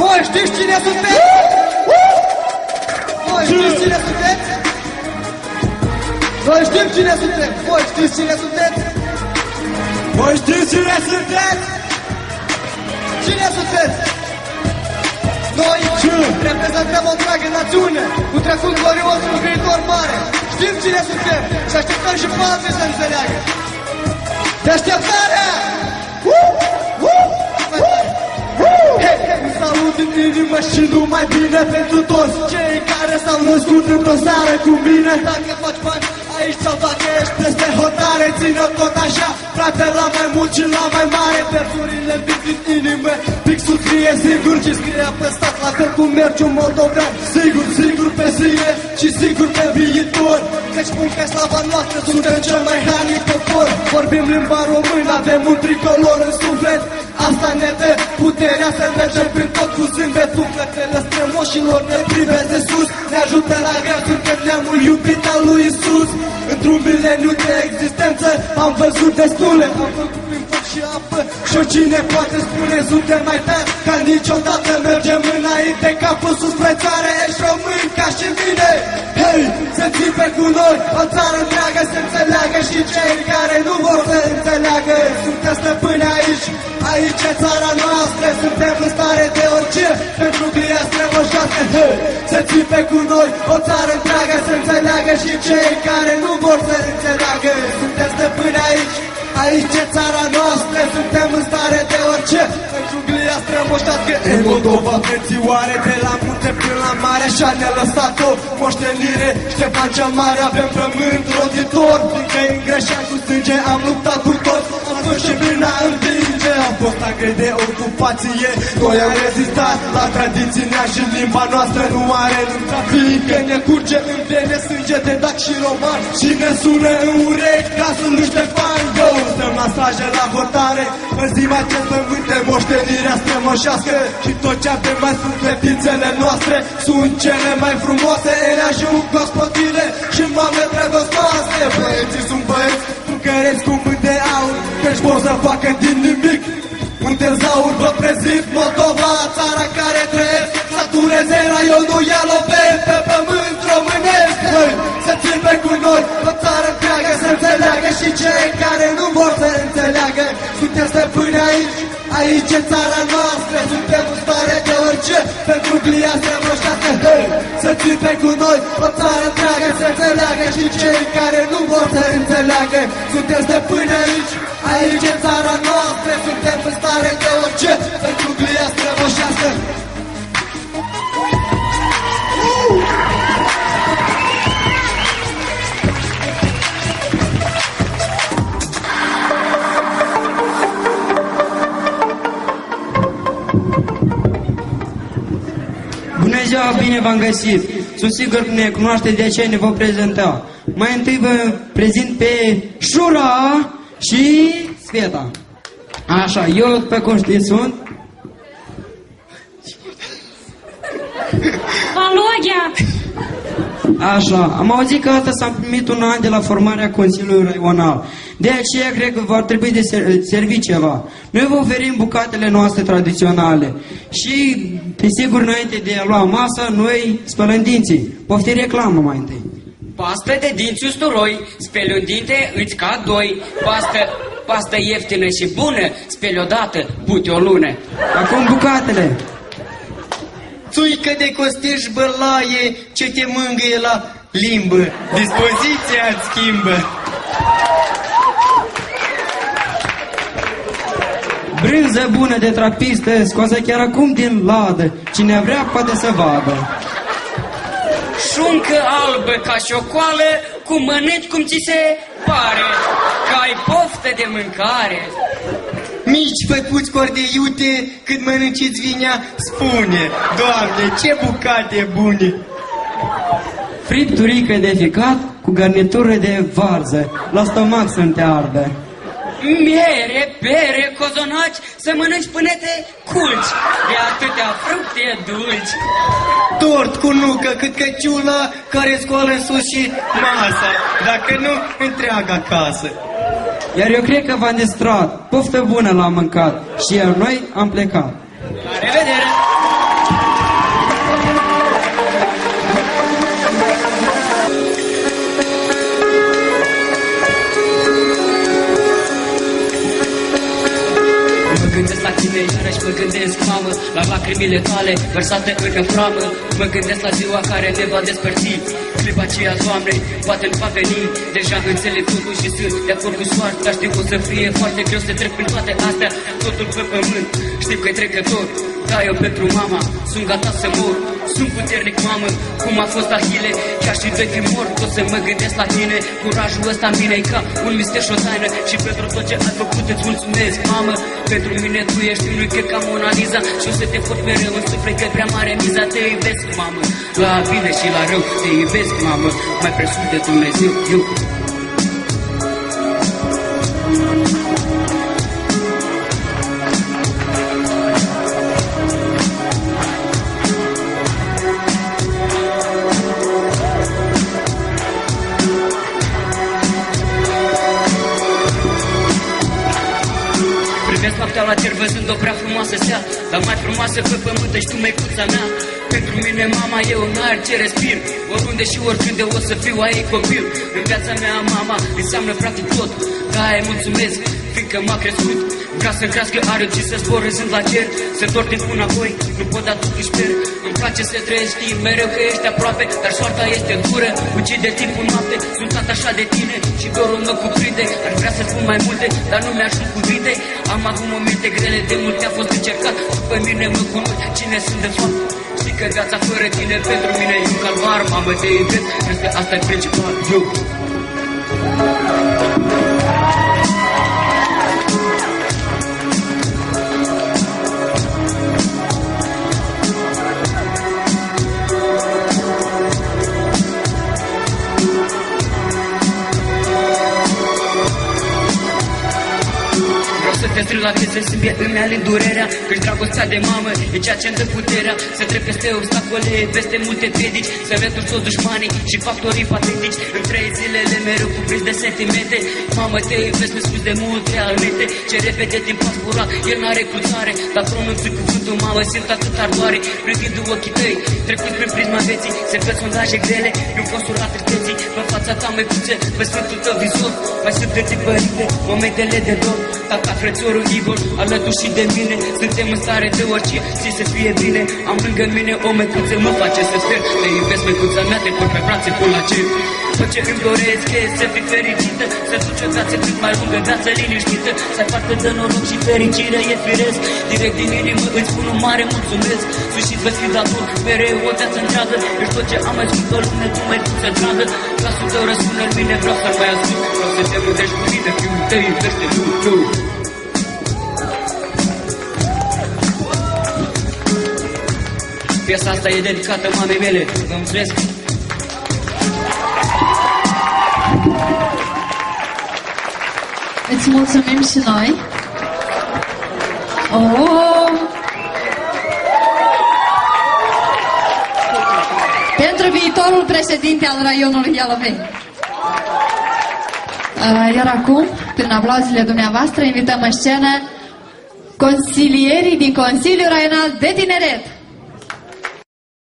Voi știți cine sunteți? Voi știți cine sunteți? Noi știm cine suntem! Voi știți cine sunteți? Voi știți cine sunteți? Cine sunteți? Noi reprezentăm o întreagă națiune, un trecut glorios, un viitor mare. Știm cine suntem și așteptăm și pe alții să înțeleagă. Deșteptarea! Un salut în inimă și numai bine pentru toți cei care s-au născut într-o seară cu mine. Dacă faci bani aici sau dacă ești peste hotare, ține-o tot așa, frate, la mai mult și la mai mare. Versurile vin din inimă, pixul scrie sigur și scrie pe stat, la fel cum mergi un moldovean. Sigur, sigur pe zile și sigur pe viitor, căci spun că slava noastră suntem cel mai hranic popor. Vorbim limba română, avem un tricolor în suflet, asta ne dă puterea să mergem prin tot cu zâmbet. Sufletele strămoșilor ne priveze sus, ne ajută la grea, suntem neamul iubit al lui Isus. Într-un mileniu de existență am văzut destule, am făcut prin foc și apă și oricine poate spune suntem mai tari ca niciodată. Mergem înainte, capul sus spre țară, ești român ca și mine. Hei, să țipe cu noi, o țară întreagă să înțeleagă și cei care nu vor să înțeleagă. Suntem stăpâni aici, aici e țara noastră, suntem în stare de orice pentru glia strămoșească. Hei, să țipe cu noi, o țară întreagă să înțeleagă și cei care nu vor să înțeleagă. Suntem stăpâni aici, aici e țara noastră, suntem în stare de orice pentru glia strămoșească. În Moldova, frățioare, de la munte până la mare, așa ne-a lăsat o moștenire. Ștefan cel Mare, avem pământ roditor, fiindcă în Greșan cu sânge am luptat cu toți, am fost și vina învinge. Am fost agre de ocupație, noi am rezistat la tradiții nea și limba noastră nu are nunta, fiindcă ne curge în vene sânge de dac și roman și ne sună în urechi glasul lui Ștefan. Stăm la straje la hotare, în ziua ce pământe moștenirea strămoșească și tot ce avem mai sunt fetițele noastre, sunt cele mai frumoase, ele ajung gospodine și mame pregostoase. Băieții sunt băieți, trucăreți cu mâini de aur, căci pot să facă din nimic un tezaur. Vă prezint Moldova, țara care trăiesc, satureze raionul Ialoven pe pământ românesc. Băi, să ține cu noi, o țară întreagă să înțeleagă și cei care nu vor să înțeleagă. Suntem stăpâni aici, aici e țara noastră, suntem în stare de orice pentru glia strămoșească. Hei, să ține cu noi, o țară întreagă să înțeleagă și cei care nu vor să înțeleagă. Suntem stăpâni aici, aici e țara noastră, suntem în stare de orice pentru glia strămoșească. Bună ziua, bine v-am găsit! Sunt sigur că ne cunoașteți, de aceea ne vom prezenta. Mai întâi vă prezint pe Șura și Sveta. Așa, eu pe cum știți sunt? Valogia! Așa, am auzit că astăzi am primit un an de la formarea Consiliului Raional. De aceea cred că va trebui de servi ceva. Noi vă oferim bucatele noastre tradiționale și, pe sigur, înainte de a lua masa, noi spălăm dinții. Poftim reclamă mai întâi. Pastă de dinți usturoi, speli un dinte, îți cad doi. Pastă ieftină și bună, speli odată, pute o lună. Acum bucatele. Țuică de costiș bărlaie, ce te mângâie la limbă, dispoziția îți schimbă. Brânză bună de trapistă, scoasă chiar acum din ladă. Cine vrea poate să vadă. Șuncă albă ca șocoală, cum mănânci cum ți se pare, că ai poftă de mâncare. Mici făcuți cordeiute, cât mănânci-ți vinea, spune, Doamne, ce bucate bune! Fripturică de ficat cu garnitură de varză, la stomac să te ardă. Miere, pere, cozonaci, să mănânci până te culci, de atâtea fructe dulci. Tort cu nucă cât căciula, care scoală în sus și masa, dacă nu, întreaga casă. Iar eu cred că v-am distrat, poftă bună l-am mâncat și iar noi am plecat. La revedere! gândesc la tine, iarăși mă gândesc, mamă, la lacrimile tale vărsate în framă. Mă gândesc la ziua care ne va despărți. Clipa aceea, Doamne, poate nu va veni. Deja înțeleg totul și sunt de acord cu soarta. Dar știu că o să fie foarte greu să trec prin toate astea. Totul pe pământ, știu că e trecător. Da, eu pentru mama, sunt gata să mor. Sunt puternic, mamă, cum a fost Ahile. Chiar și doi fi mort, o să mă gândesc la tine. Curajul ăsta în mine e ca un mister și o taină. Și pentru tot ce ai făcut îți mulțumesc, mamă. Pentru mine tu ești unul că ca Mona Lisa. Și o să te pot mereu în suflet, că e prea mare miza. Te iubesc, mamă, la bine și la rău. Te iubesc, mamă, mai presus de Dumnezeu, eu. Privesc noaptea la cer văzând o prea frumoasă seară, dar mai frumoasă pe pământ ești tu, măicuța mea. Pentru mine mama e un aer ce respir. Oriunde și oricând eu o să fiu a ei copil. În viața mea mama înseamnă practic tot. Da, îi mulțumesc, fiindcă m-a crescut. Vrea să crească, are și să zbor râzând la cer. Să întorc timpul înapoi, nu pot da totuși sper. Îmi place să trăiesc, știi mereu că ești aproape. Dar soarta este dură, ucide timpul noapte. Sunt tot așa de tine și dorul mă cuprinde. Ar vrea să spun mai multe, dar nu mi-ajung cuvinte. Am avut momente grele, de multe a fost încercat. După mine mă cunosc cine sunt de fapt. Știi că viața fără tine pentru mine e un calvar. Mamă, te iubesc, cred că asta e principal, eu. Să te strâng la piese, să îmi aleg durerea. Căci dragostea de mamă e ceea ce îmi dă puterea. Să trec peste obstacole, peste multe piedici. Să retur toți dușmanii și factorii patetici. În 3 zilele mereu cuprins de sentimente. Mamă, te iubesc, mi spus de mult realmente. Ce repede timp a zburat, el n-are cruțare. Dar pronunțând cuvântul mamă, simt atât ardoare. Privind ochii tăi, trecut prin prisma vieții. Se văd sondaje grele, nu consur la tristeții. Pe fața ta, măicuțe, pe sfântul tău vizor. Mai sunt întipărite momentele de dor. Tata, frățorul Igor, alături și de mine. Suntem în stare de orice, zi să fie bine. Am lângă mine o măicuță, mă face să sper. Te iubesc, măicuța mea, te pun pe brațe până la cer. Tot ce îmi doresc e să fii fericită. Să duci o viață cât mai lungă, viață liniștită. Să ai parte de noroc și fericire e firesc. Direct din inimă îți spun un mare mulțumesc. Sfârșit vă fi dator, mereu o viață întreagă. Ești tot ce am mai spus pe lume, tu măicuță dragă. Glasul tău răsună în mine, vreau să-l mai ascult. Vreau să te mândrești cu mine, fiul tău iubește lucru. Piesa asta e dedicată mamei mele. Vă mulțumesc! Îți mulțumim și noi. Pentru viitorul președinte al raionului Ialoveni. Iar acum, prin aplauzile dumneavoastră, invităm în scenă consilierii din Consiliul Raional de Tineret.